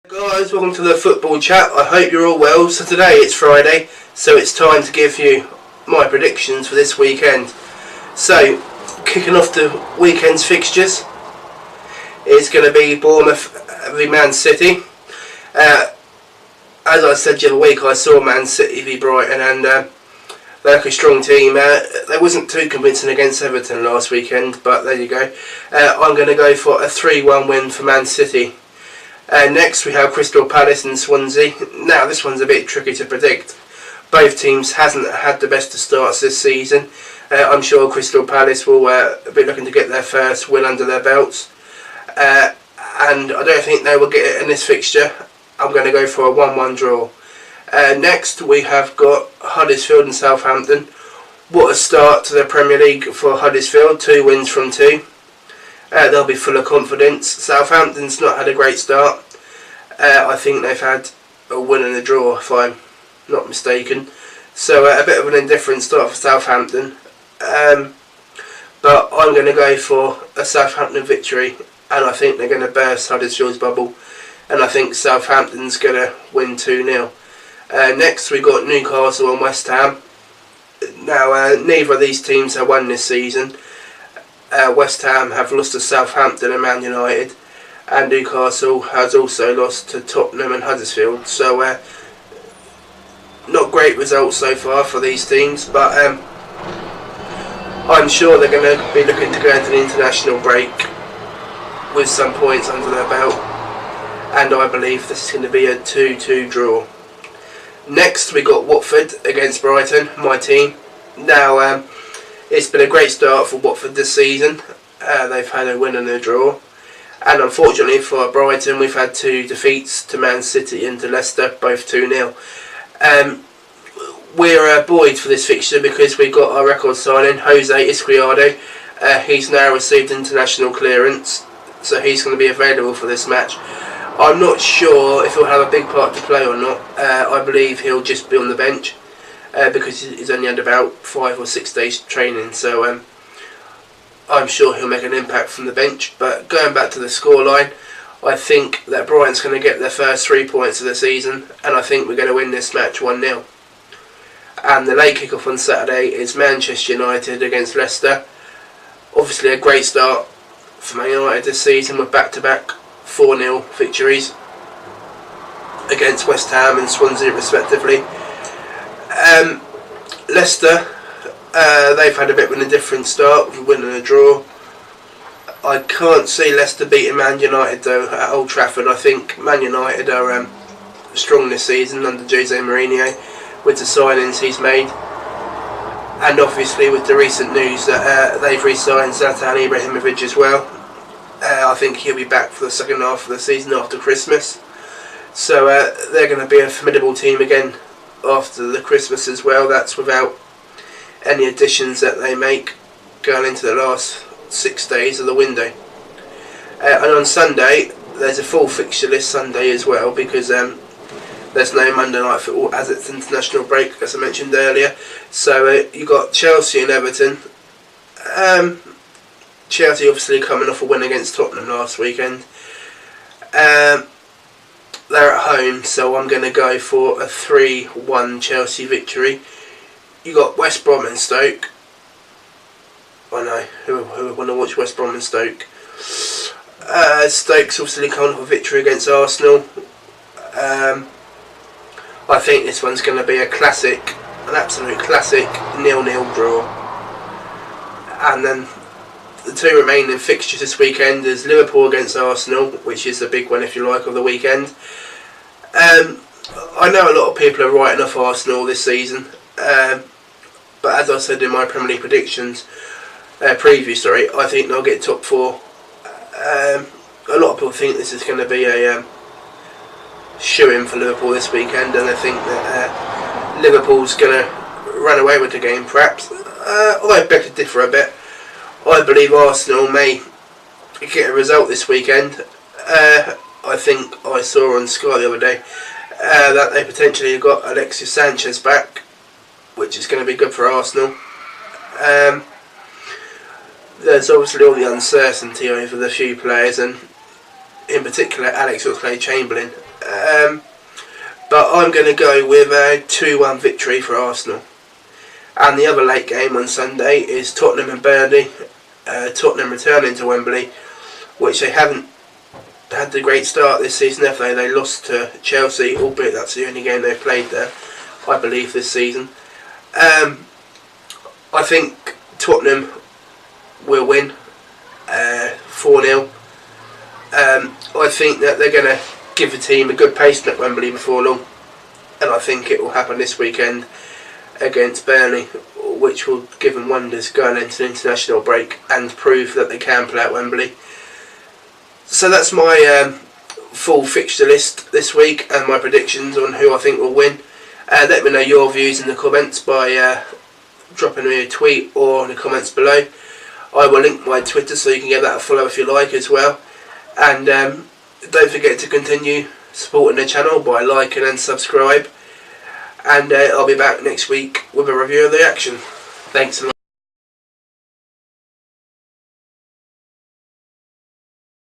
Guys, welcome to the football chat. I hope you're all well. So today it's Friday, so it's time to give you my predictions for this weekend. So, kicking off the weekend's fixtures, it's going to be Bournemouth v Man City. As I said the other week, I saw Man City v Brighton, and they're like a strong team. They wasn't too convincing against Everton last weekend, but there you go. I'm going to go for a 3-1 win for Man City. Next we have Crystal Palace and Swansea. Now this one's a bit tricky to predict. Both teams hasn't had the best of starts this season. I'm sure Crystal Palace will be looking to get their first win under their belts. And I don't think they will get it in this fixture. I'm going to go for a 1-1 draw. Next we have got Huddersfield and Southampton. What a start to the Premier League for Huddersfield. 2 wins from 2. They'll be full of confidence. Southampton's not had a great start. I think they've had a win and a draw, if I'm not mistaken. So a bit of an indifferent start for Southampton. But I'm going to go for a Southampton victory, and I think they're going to burst Huddersfield's bubble, and I think Southampton's going to win 2-0. Next we got Newcastle and West Ham. Now neither of these teams have won this season. West Ham have lost to Southampton and Man United, and Newcastle has also lost to Tottenham and Huddersfield. So not great results so far for these teams, but I'm sure they're going to be looking to go into the international break with some points under their belt, and I believe this is going to be a 2-2 draw. Next we got Watford against Brighton, my team. Now it's been a great start for Watford this season. They've had a win and a draw, and unfortunately for Brighton we've had 2 defeats to Man City and to Leicester, both 2-0. We're buoyed for this fixture because we got our record signing, Jose Izquierdo. He's now received international clearance, so he's going to be available for this match. I'm not sure if he'll have a big part to play or not. I believe he'll just be on the bench. Because he's only had about 5 or 6 days training, so I'm sure he'll make an impact from the bench. But going back to the scoreline, I think that Brighton's going to get their first 3 points of the season, and I think we're going to win this match 1-0. And the late kick-off on Saturday is Manchester United against Leicester. Obviously a great start for Man United this season with back-to-back 4-0 victories against West Ham and Swansea respectively. Leicester, they've had a bit of a different start with a win and a draw. I can't see Leicester beating Man United though at Old Trafford. I think Man United are strong this season under Jose Mourinho with the signings he's made, and obviously with the recent news that they've re-signed Zlatan Ibrahimovic as well. I think he'll be back for the second half of the season after Christmas. So they're going to be a formidable team again after the Christmas as well. That's without any additions that they make going into the last 6 days of the window. And on Sunday there's a full fixture list Sunday as well, because there's no Monday night football as it's international break, as I mentioned earlier. So you got Chelsea and Everton. Chelsea obviously coming off a win against Tottenham last weekend. They're at home, so I'm going to go for a 3-1 Chelsea victory. You got West Brom and Stoke. I know, who would want to watch West Brom and Stoke? Stoke's obviously coming off a victory against Arsenal. I think this one's going to be an absolute classic 0-0 draw. And then the 2 remaining fixtures this weekend is Liverpool against Arsenal, which is the big one if you like of the weekend. I know a lot of people are writing off Arsenal this season, but as I said in my Premier League predictions preview, I think they'll get top 4. A lot of people think this is going to be a shoe-in for Liverpool this weekend, and I think that Liverpool's going to run away with the game perhaps. Although I beg to differ a bit. I believe Arsenal may get a result this weekend. I think I saw on Sky the other day that they potentially got Alexis Sanchez back, which is going to be good for Arsenal. There's obviously all the uncertainty over the few players, and in particular Alex Oxlade-Chamberlain. But I'm going to go with a 2-1 victory for Arsenal. And the other late game on Sunday is Tottenham and Burnley. Tottenham returning to Wembley, which they haven't had the great start this season, have they? They lost to Chelsea, albeit that's the only game they've played there, I believe, this season. I think Tottenham will win 4-0. I think that they're going to give the team a good pace at Wembley before long, and I think it will happen this weekend against Burnley, which will give them wonders going into the international break and prove that they can play at Wembley. So that's my full fixture list this week and my predictions on who I think will win. Let me know your views in the comments by dropping me a tweet or in the comments below. I will link my Twitter so you can give that a follow if you like as well. And don't forget to continue supporting the channel by liking and subscribe. And I'll be back next week with a review of the action. Thanks a lot.